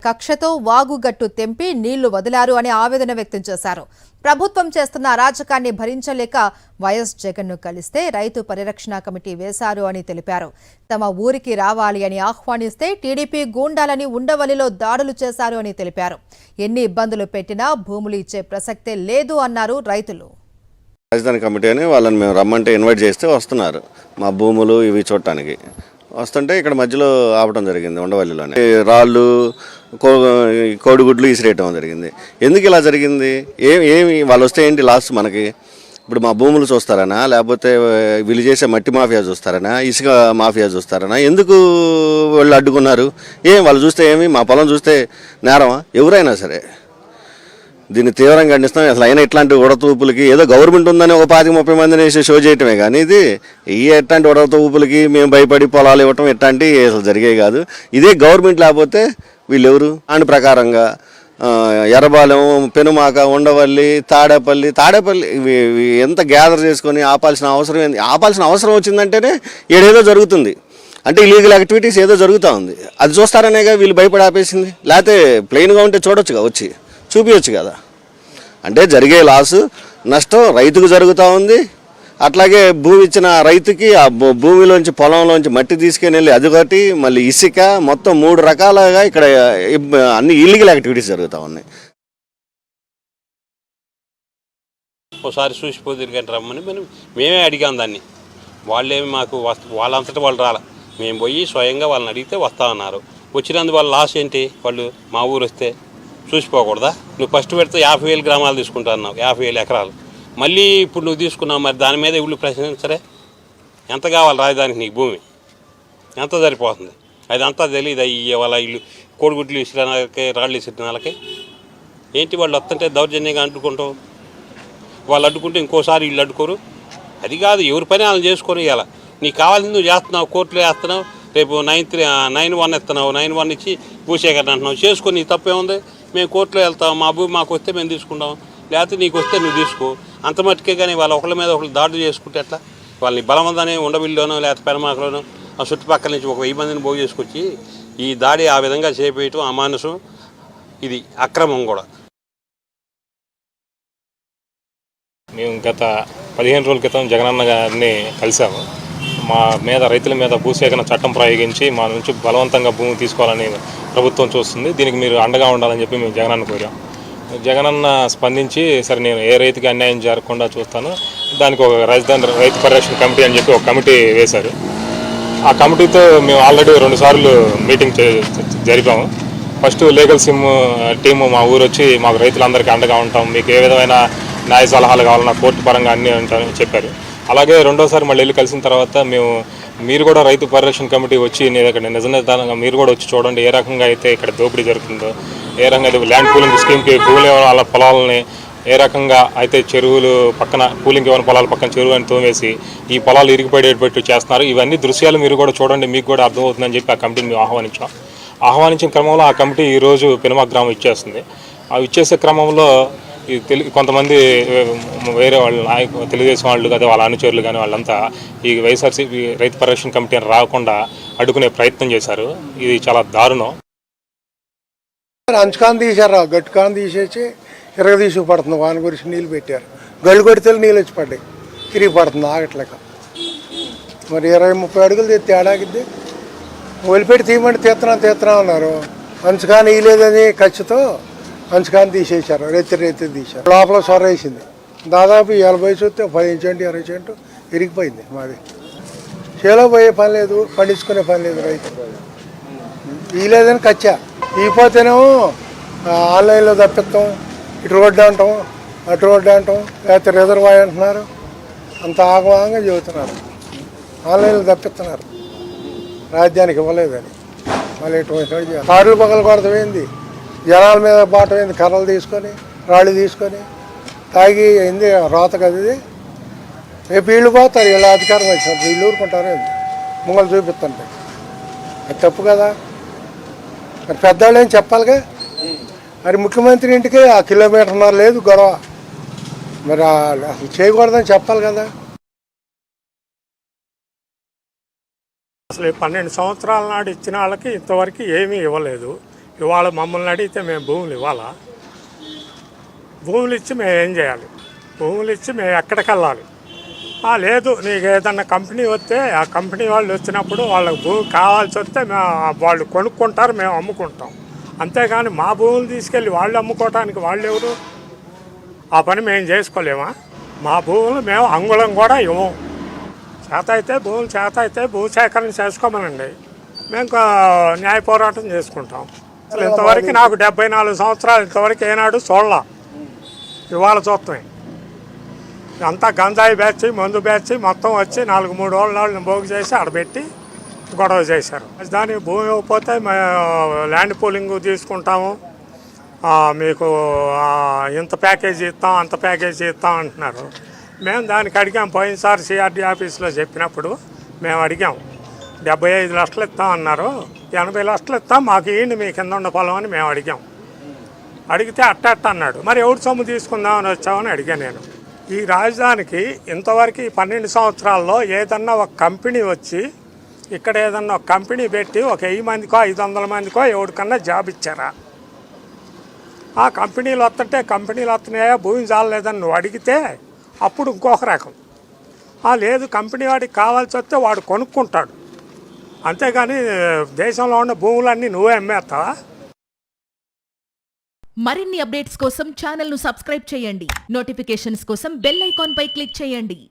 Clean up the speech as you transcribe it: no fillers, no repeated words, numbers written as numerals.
కక్షతో వాగుగట్టు తెంపి నీళ్లు వదిలారు అని ఆవేదన వ్యక్తం చేశారు. ప్రభుత్వం చేస్తున్న అరాచకాన్ని భరించలేక వైఎస్ జగన్ను కలిస్తే రైతు పరిరక్షణ కమిటీ వేశారు అని తెలిపారు. తమ ఊరికి రావాలి అని ఆహ్వానిస్తే టీడీపీ గూండాలని ఉండవల్లిలో దాడులు చేశారు అని తెలిపారు. ఎన్ని ఇబ్బందులు పెట్టినా భూములు ఇచ్చే ప్రసక్తే లేదు అన్నారు రైతులు. రాజధాని కమిటీ అని వాళ్ళని మేము రమ్మంటే ఇన్వైట్ చేస్తే వస్తున్నారు. మా భూములు ఇవి చూడటానికి వస్తుంటే ఇక్కడ మధ్యలో ఆపడం జరిగింది. ఉండవల్లిలోనే రాళ్ళు కోడిగుడ్లు ఇసిరేయటం జరిగింది. ఎందుకు ఇలా జరిగింది? ఏమి వాళ్ళు వస్తే ఏంటి లాస్ట్ మనకి? ఇప్పుడు మా భూములు చూస్తారనా, లేకపోతే వీళ్ళు చేసే మట్టి మాఫియా చూస్తారనా, ఇసుక మాఫియా చూస్తారనా? ఎందుకు వాళ్ళు అడ్డుకున్నారు? వాళ్ళు చూస్తే ఏమి? మా పొలం చూస్తే నేరమా? ఎవరైనా సరే దీన్ని తీవ్రంగా ఖండిస్తాం. అసలు అయినా ఇట్లాంటి ఉడతూపులకి ఏదో గవర్నమెంట్ ఉందని ఒక 25-30 మందిని వేసి షో చేయటమే కానీ ఇది ఎట్లాంటి ఉడతూపులకి మేము భయపడి పొలాలు ఇవ్వటం ఇట్లాంటివి అసలు జరిగే కాదు. ఇదే గవర్నమెంట్ లేకపోతే వీళ్ళెవరు? దాని ప్రకారంగా ఎర్రబాలెం, పెనుమాక, ఉండవల్లి, తాడేపల్లి ఎంత గ్యాదర్ చేసుకొని ఆపాల్సిన అవసరం వచ్చిందంటేనే ఏడేదో జరుగుతుంది. అంటే ఇల్లీగల్ యాక్టివిటీస్ ఏదో జరుగుతూ ఉంది. అది చూస్తారనేగా వీళ్ళు భయపడి ఆపేసింది. లేకపోతే ప్లెయిన్గా ఉంటే చూడొచ్చుగా, వచ్చి చూపించచ్చు కదా. అంటే జరిగే లాసు నష్టం రైతుకు జరుగుతూ ఉంది. అట్లాగే భూమి ఇచ్చిన రైతుకి ఆ భూమిలోంచి పొలంలోంచి మట్టి తీసుకుని వెళ్ళి అదొకటి, మళ్ళీ ఇసుక, మొత్తం 3 రకాలుగా ఇక్కడ అన్ని ఇల్లీగల్ యాక్టివిటీస్ జరుగుతూ ఉన్నాయి. ఒకసారి చూసిపోతుంది కానీ రమ్మని మేమే అడిగాం దాన్ని. వాళ్ళేమి మాకు వాళ్ళంతటా వాళ్ళు రాలే. మేము పోయి స్వయంగా వాళ్ళని అడిగితే వస్తామన్నారు. వచ్చినందు వాళ్ళ లాస్ ఏంటి? వాళ్ళు మా ఊరు వస్తే చూసిపోకూడదా? నువ్వు ఫస్ట్ పెడితే 50,000 గ్రామాలు తీసుకుంటా అన్నావు, 50,000 ఎకరాలు. మళ్ళీ ఇప్పుడు నువ్వు తీసుకున్నావు, మరి దాని మీద ఇళ్ళు ప్రశ్నించరే? ఎంత కావాలి రాజధానికి నీకు భూమి? ఎంత సరిపోతుంది? అదంతా తెలియదు. వాళ్ళ ఇల్లు కోడిగుడ్లు ఇసిరినాలకి, రాళ్ళు ఇసిరినాలకి ఏంటి? వాళ్ళు వస్తుంటే దౌర్జన్యంగా అడ్డుకుంటావు. వాళ్ళు అడ్డుకుంటే ఇంకోసారి ఇల్లు అడ్డుకోరు. అది కాదు, ఎవరి పని వాళ్ళని చేసుకొని ఇవ్వాలి. నీకు కావాల్సింది నువ్వు చేస్తున్నావు, కోర్టులో వేస్తున్నావు, రేపు 9-1 ఇస్తున్నావు, 9-1 ఇచ్చి భూసేకరణ అంటున్నావు. చేసుకొని నీ తప్పేముంది? మేము కోర్టులో వెళ్తాం, మా భూమి మాకు వస్తే మేము తీసుకుంటాం, లేకపోతే నీకు వస్తే నువ్వు తీసుకో. అంత మట్టుకే కానీ వాళ్ళ ఒకళ్ళ మీద ఒకళ్ళు దాడులు చేసుకుంటే ఎట్లా? వాళ్ళని బలవంతాన్ని ఉండవిల్లోనో లేకపోతే పెనమాకలోనో ఆ చుట్టుపక్కల నుంచి 1000 మందిని పోగు చేసుకొచ్చి ఈ దాడి ఆ విధంగా చేపేయటం అమానుషం. ఇది అక్రమం కూడా. మేము గత 15 రోజుల క్రితం జగనన్న గారిని కలిసాము. మా మీద రైతుల మీద భూసేకరణ చట్టం ప్రయోగించి మా నుంచి బలవంతంగా భూమి తీసుకోవాలని ప్రభుత్వం చూస్తుంది. దీనికి మీరు అండగా ఉండాలని చెప్పి మేము జగనన్న కోరాం. జగనన్న స్పందించి సరే నేను ఏ రైతుకి అన్యాయం జరగకుండా చూస్తాను, దానికి ఒక రాజధాని రైతు పరిరక్షణ కమిటీ అని చెప్పి ఒక కమిటీ వేశారు. ఆ కమిటీతో మేము ఆల్రెడీ 2 సార్లు మీటింగ్ జరిపాము. ఫస్ట్ లీగల్ సిమ్ టీము మా ఊరు వచ్చి మాకు రైతులందరికీ అండగా ఉంటాం, మీకు ఏ విధమైన న్యాయ సలహాలు కావాలన్నా కోర్టు పరంగా అన్నీ ఉంటాయని చెప్పారు. అలాగే రెండోసారి మళ్ళీ వెళ్ళి కలిసిన తర్వాత మీరు కూడా రైతు పరిరక్షణ కమిటీ వచ్చి ఇక్కడ నిజంగా మీరు కూడా వచ్చి చూడండి, ఏ రకంగా అయితే ఇక్కడ దోపిడీ జరుగుతుందో, ఏ రకంగా అయితే ల్యాండ్ పూలింగ్ స్కీమ్కి భూములు ఇవ్వడం వాళ్ళ పొలాలని ఏ రకంగా అయితే చెరువులు పక్కన పూలింగ్ ఇవ్వని పొలాల పక్కన చెరువు అని తోమేసి ఈ పొలాలు ఇరిగిపడేటట్టు చేస్తున్నారు. ఇవన్నీ దృశ్యాలు మీరు కూడా చూడండి, మీకు కూడా అర్థమవుతుందని చెప్పి ఆ కమిటీని మేము ఆహ్వానించిన క్రమంలో ఆ కమిటీ ఈరోజు పెనుమాక గ్రామం ఇచ్చేస్తుంది. ఆ ఇచ్చేసే క్రమంలో కొంతమంది వేరే వాళ్ళ తెలుగుదేశం వాళ్ళు కదా, వాళ్ళ అనుచరులు కానీ వాళ్ళంతా ఈ వైఎస్ఆర్సీపీ రైతు పరిరక్షణ కమిటీని రాకుండా అడ్డుకునే ప్రయత్నం చేశారు. ఇది చాలా దారుణం. అంచుకాన్ని తీశారు, గట్టుకాన్ని తీసేసి ఇరగదీసుకు పడుతుంది. వాని గురించి నీళ్ళు పెట్టారు, గళ్ళు కొడితే నీళ్ళు వచ్చి పడ్డాయి, తిరిగి పడుతుంది ఆగట్లేక. మరి 20-30 అడుగులు తేడాగిద్ది. వదిలిపెట్టి తీయమంటే తీస్తున్నాం అన్నారు. అంచుకాన్ని ఇయలేదని ఖర్చుతో అంచుకాన్ని తీసేశారు, రెత్తి తీశారు. లోపల సొర వేసింది. దాదాపు 40 చూస్తే 10 సెంటు 20 సెంటు ఇరిగిపోయింది. మాది చేలో పోయే పని లేదు, పండించుకునే పని లేదు. రైతు ఇయలేదని ఖర్చా. ఇకపోతేనేమో ఆన్లైన్లో తప్పిస్తాం, ఇటు రోడ్డు అంటాం, అటు రోడ్డు అంటాం, లేకపోతే రిజర్వాయర్ అంటున్నారు. అంత ఆగమాగంగా చెబుతున్నారు. ఆన్లైన్లో తప్పిస్తున్నారు, రాజ్యానికి ఇవ్వలేదని. మళ్ళీ ఇటువంటి కార్లు పగలు కొడతామైంది, జనాల మీద బాటమైంది, కర్రలు తీసుకొని రాళ్ళు తీసుకొని తాగి అయింది రోత కదిది. రేపు వీళ్ళు పోతారు, వీళ్ళ అధికారం వచ్చినప్పుడు వీళ్ళు ఊరుకుంటారు. ముంగలు చూపిస్తుంటే అది తప్పు కదా. మరి పెద్దవాళ్ళు ఏం చెప్పాలిగా. మరి ముఖ్యమంత్రి ఇంటికి ఆ 1.5 కిలోమీటర్ లేదు గొడవ. మరి అసలు చేయకూడదని చెప్పాలి కదా. అసలు 12 సంవత్సరాల నాడు ఇచ్చిన వాళ్ళకి ఇంతవరకు ఏమీ ఇవ్వలేదు. ఇవాళ మమ్మల్ని అడిగితే మేము భూములు ఇవ్వాలా? భూములు ఇచ్చి మేము ఏం చేయాలి? భూములు ఇచ్చి మేము ఎక్కడికి వెళ్ళాలి? లేదు, నీకు ఏదన్నా కంపెనీ వస్తే ఆ కంపెనీ వాళ్ళు వచ్చినప్పుడు వాళ్ళకి భూమి కావాల్సి వస్తే వాళ్ళు కొనుక్కుంటారు, మేము అమ్ముకుంటాం. అంతేగాని మా భూములు తీసుకెళ్ళి వాళ్ళు అమ్ముకోవటానికి వాళ్ళు ఎవరు? ఆ పని మేము చేసుకోలేమా? మా భూములు మేము అంగుళం కూడా ఇవ్వం. చేత అయితే భూసేకరణ చేసుకోమనండి, మేము న్యాయ పోరాటం చేసుకుంటాం. అసలు ఇంతవరకు నాకు 74 సంవత్సరాలు ఇంతవరకు ఏనాడు చూడలా, ఇవాళ చూస్తాయి. అంతా గంజాయి బ్యాచ్, మందు బ్యాచ్ మొత్తం వచ్చి 4-3 వాళ్ళని పోగు చేసి ఆడబెట్టి గొడవ చేశారు. దానికి భూమి ఇవ్వకపోతే ల్యాండ్ పూలింగ్ తీసుకుంటాము, మీకు ఇంత ప్యాకేజీ ఇస్తాం, అంత ప్యాకేజీ ఇస్తాం అంటున్నారు. మేము దానికి అడిగాం. పోయినసారి సిఆర్డీ ఆఫీస్లో చెప్పినప్పుడు మేము అడిగాం, 75 లక్షలు ఇస్తాం అన్నారు, 80 లక్షలు ఇస్తాం, మాకు ఇవ్వండి మీ కింద ఉన్న పొలం అని మేము అడిగాం. అడిగితే అట్ట అన్నాడు. మరి ఎవరి సొమ్ము తీసుకుందామని వచ్చామని అడిగాను నేను. ఈ రాజధానికి ఇంతవరకు 12 సంవత్సరాల్లో ఏదన్నా ఒక కంపెనీ వచ్చి ఇక్కడ ఏదన్నా ఒక కంపెనీ పెట్టి ఒక 1000 మందికో 500 మందికో ఎవరికన్నా జాబ్ ఇచ్చారా? ఆ కంపెనీలు వస్తున్నాయా, భూమి చాలలేదని నువ్వు అడిగితే అప్పుడు ఇంకొక రకం. లేదు, కంపెనీ వాడికి కావాల్సి వస్తే వాడు కొనుక్కుంటాడు, అంతేగాని దేశంలో ఉన్న భూములన్నీ నువ్వే అమ్మేస్తావా? మరిన్ని అప్డేట్స్ కోసం ఛానల్ను సబ్స్క్రైబ్ చేయండి. నోటిఫికేషన్స్ కోసం బెల్ ఐకాన్ పై క్లిక్ చేయండి.